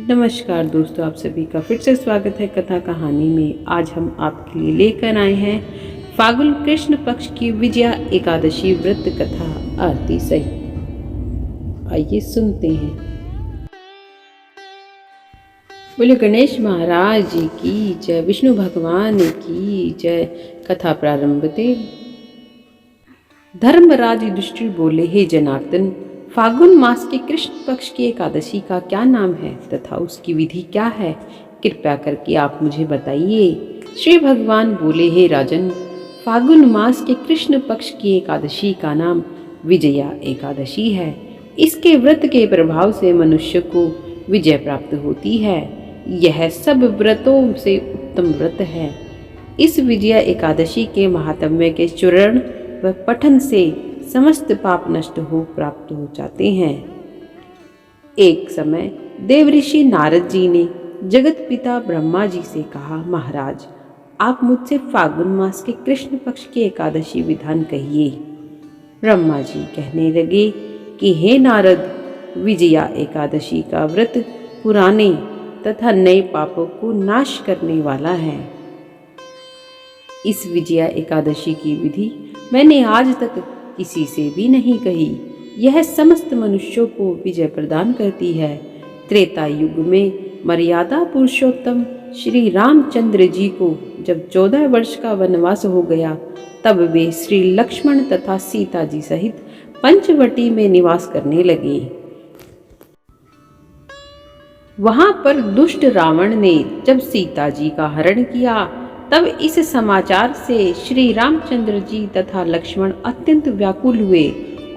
नमस्कार दोस्तों, आप सभी का फिर से स्वागत है कथा कहानी में। आज हम आपके लिए लेकर आए हैं फाल्गुन कृष्ण पक्ष की विजया एकादशी व्रत कथा आरती सहित। आइए सुनते हैं। बोले गणेश महाराज जी की जय, विष्णु भगवान की जय। कथा प्रारंभते धर्मराज युधिष्ठिर बोले, हे जनार्दन, फाल्गुन मास के कृष्ण पक्ष की एकादशी का क्या नाम है तथा उसकी विधि क्या है? कृपया करके आप मुझे बताइए। श्री भगवान बोले, हे राजन, फाल्गुन मास के कृष्ण पक्ष की एकादशी का नाम विजया एकादशी है। इसके व्रत के प्रभाव से मनुष्य को विजय प्राप्त होती है। यह सब व्रतों से उत्तम व्रत है। इस विजया एकादशी के महात्म्य के चूर्ण व पठन से समस्त पाप नष्ट हो प्राप्त हो जाते हैं। एक समय देवऋषि नारद जी ने जगत पिता ब्रह्मा जी से कहा, महाराज, आप मुझसे फाल्गुन मास के कृष्ण पक्ष की एकादशी विधान कहिए। ब्रह्मा जी कहने लगे कि हे नारद, विजया एकादशी का व्रत पुराने तथा नए पापों को नाश करने वाला है। इस विजया एकादशी की विधि मैंने आज तक किसी से भी नहीं कही। यह समस्त मनुष्यों को विजय प्रदान करती है। त्रेता युग में मर्यादा पुरुषोत्तम श्री रामचंद्र जी को जब 14 वर्ष का वनवास हो गया, तब वे श्री लक्ष्मण तथा सीता जी सहित पंचवटी में निवास करने लगे। वहां पर दुष्ट रावण ने जब सीता जी का हरण किया, तब इस समाचार से श्री रामचंद्र जी तथा लक्ष्मण अत्यंत व्याकुल हुए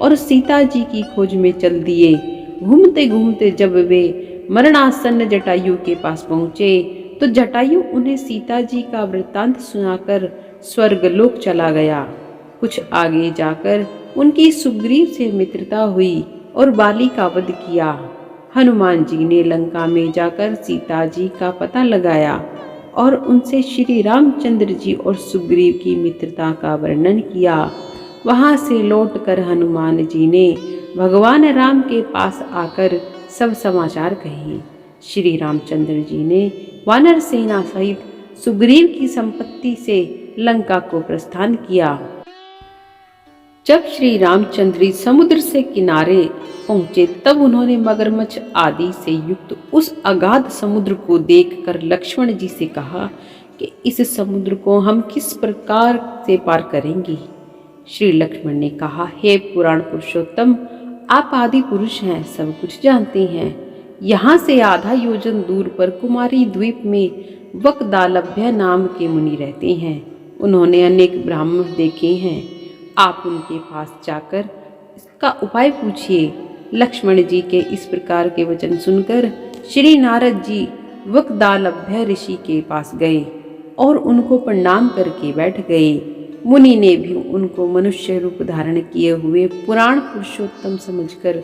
और सीता जी की खोज में चल दिए। घूमते घूमते जब वे मरणासन्न जटायु के पास पहुँचे, तो जटायु उन्हें सीता जी का वृत्तांत सुनाकर स्वर्गलोक चला गया। कुछ आगे जाकर उनकी सुग्रीव से मित्रता हुई और बाली का वध किया। हनुमान जी ने लंका में जाकर सीता जी का पता लगाया और उनसे श्री रामचंद्र जी और सुग्रीव की मित्रता का वर्णन किया। वहां से लौटकर हनुमान जी ने भगवान राम के पास आकर सब समाचार कहे। श्री रामचंद्र जी ने वानर सेना सहित सुग्रीव की संपत्ति से लंका को प्रस्थान किया। जब श्री रामचंद्र समुद्र से किनारे पहुंचे, तब उन्होंने मगरमच्छ आदि से युक्त उस अगाध समुद्र को देखकर लक्ष्मण जी से कहा कि इस समुद्र को हम किस प्रकार से पार करेंगे? श्री लक्ष्मण ने कहा, हे पुराण पुरुषोत्तम, आप आदि पुरुष हैं, सब कुछ जानते हैं। यहाँ से आधा योजन दूर पर कुमारी द्वीप में वकदालभ्य नाम के मुनि रहते हैं। उन्होंने अनेक ब्राह्मण देखे हैं। आप उनके पास जाकर इसका उपाय पूछिए। लक्ष्मण जी के इस प्रकार के वचन सुनकर श्री नारद जी वकदालभ्य ऋषि के पास गए और उनको प्रणाम करके बैठ गए। मुनि ने भी उनको मनुष्य रूप धारण किए हुए पुराण पुरुषोत्तम समझकर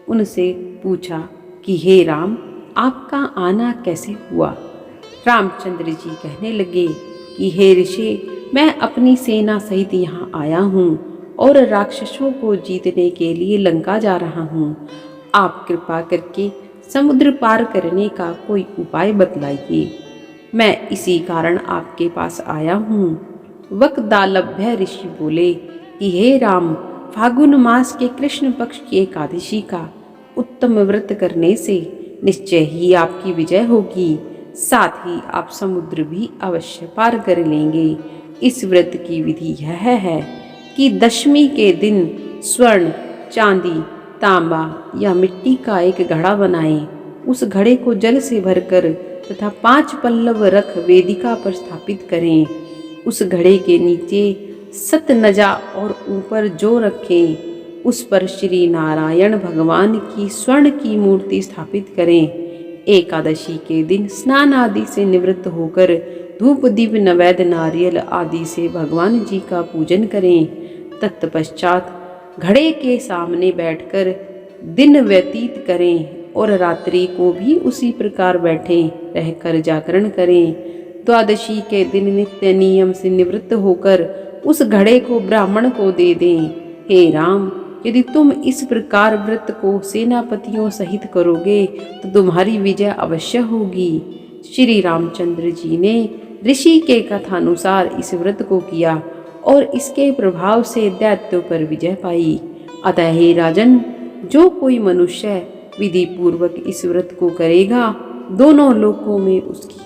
उनसे पूछा कि हे राम, आपका आना कैसे हुआ? रामचंद्र जी कहने लगे कि हे ऋषि, मैं अपनी सेना सहित यहाँ आया हूँ और राक्षसों को जीतने के लिए लंका जा रहा हूँ। आप कृपा करके समुद्र पार करने का कोई उपाय बतलाइए। मैं इसी कारण आपके पास आया हूँ। वकदालभ्य ऋषि बोले कि हे राम, फाल्गुन मास के कृष्ण पक्ष की एकादशी का उत्तम व्रत करने से निश्चय ही आपकी विजय होगी। साथ ही आप समुद्र भी अवश्य पार कर लेंगे। इस व्रत की विधि यह है कि दशमी के दिन स्वर्ण, चांदी, तांबा या मिट्टी का एक घड़ा बनाएं। उस घड़े को जल से भरकर तथा 5 पल्लव रख वेदिका पर स्थापित करें। उस घड़े के नीचे सतनजा और ऊपर जो रखें, उस पर श्री नारायण भगवान की स्वर्ण की मूर्ति स्थापित करें। एकादशी के दिन स्नान आदि से निवृत्त होकर धूप दीप नैवेद्य नारियल आदि से भगवान जी का पूजन करें। तत्पश्चात घड़े के सामने बैठकर दिन व्यतीत करें और रात्रि को भी उसी प्रकार बैठे रहकर जागरण करें। द्वादशी के दिन नित्य नियम से निवृत्त होकर उस घड़े को ब्राह्मण को दे दें। हे राम, यदि तुम इस प्रकार व्रत को सेनापतियों सहित करोगे तो तुम्हारी विजय अवश्य होगी। श्री रामचंद्र जी ने ऋषि के कथानुसार इस व्रत को किया और इसके प्रभाव से दैत्यों पर विजय पाई। अतः हे राजन, जो कोई मनुष्य विधि पूर्वक इस व्रत को करेगा, दोनों लोकों में उसकी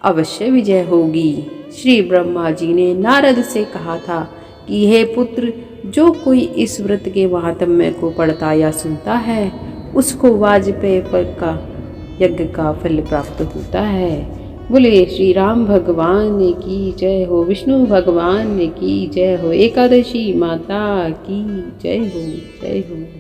अवश्य विजय होगी। श्री ब्रह्मा जी ने नारद से कहा था कि हे पुत्र, जो कोई इस व्रत के महात्म्य को पढ़ता या सुनता है, उसको वाजपेय पर का यज्ञ का फल प्राप्त होता है। बोले श्री राम भगवान की जय हो, विष्णु भगवान की जय हो, एकादशी माता की जय हो, जय हो।